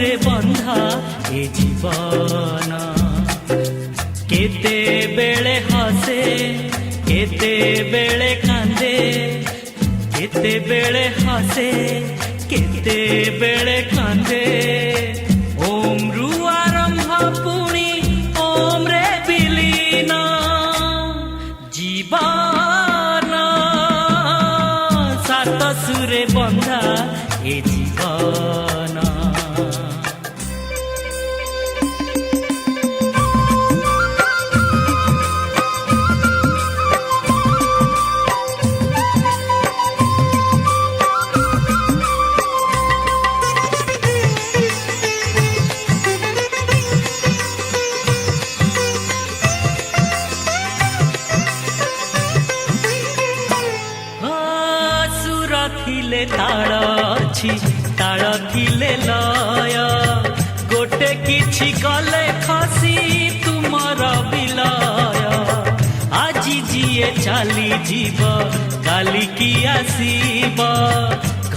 सुरे बंधा ए जीवन केते बेले हसे केते बेले कांदे केते बेले हसे केते बेले कांदे ओम रु आरंभ पुणी ओम रे विलीन जीवन सात सुरे बंधा ए जीवन थिले ताल अछि ताल थिले लय गोटे किछि गले खसी तुमर विलय आजी जिए चाली जीव काली की आसीब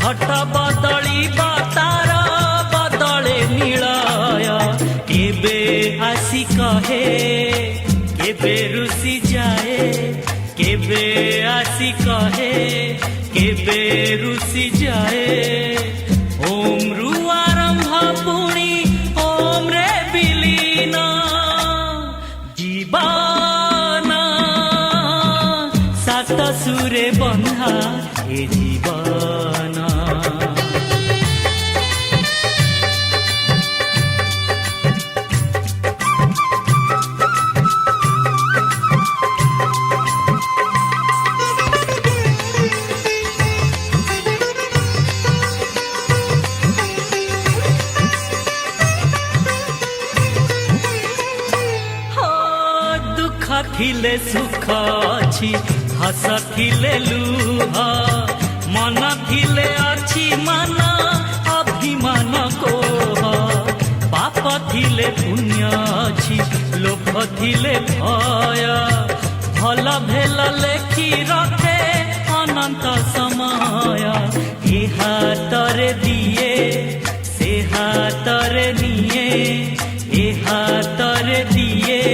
घट बदलिब तार बदले निलय केबे आसी कहे केबे रुसी जाए केबे आसी कहे केबे रुसी जाए ओम रु आरंभ पुणी ओम रे विलीन जीवन सात सुरे बंधा ए जीवन थिले सुख अछि हस थिले लुह मन थिले अछि मन अभिमान कोह पाप थिले पुण्य अछि लोभ थिले भय भल भेल लेखि रखे अनंत समय ए हातरे दिए से हातरे निए ए हातरे दिए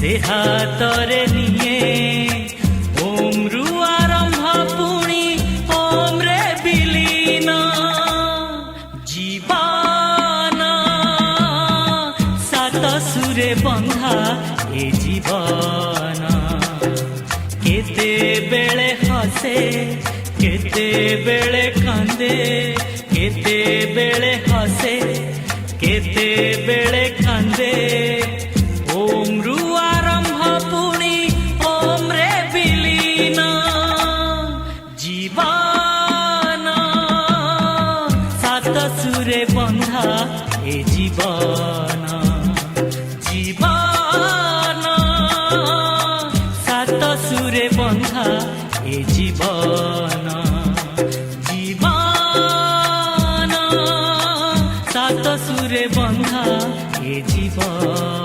से हातरे निए ओम रु आरंभ पुणी ओम रे विलीन जीवन सात सुरे बंधा ए जीवन केते बेले हसे केते बेले कांदे केते बेले हसे केते बेले कांदे ओम रु आरंभ पुणी ओम रे विलीन जीवन सात सुरे बंधा ए जीवन जीवन सात सुरे बंधा ए जीवन जीवन सात सुरे बंधा ए जीवन।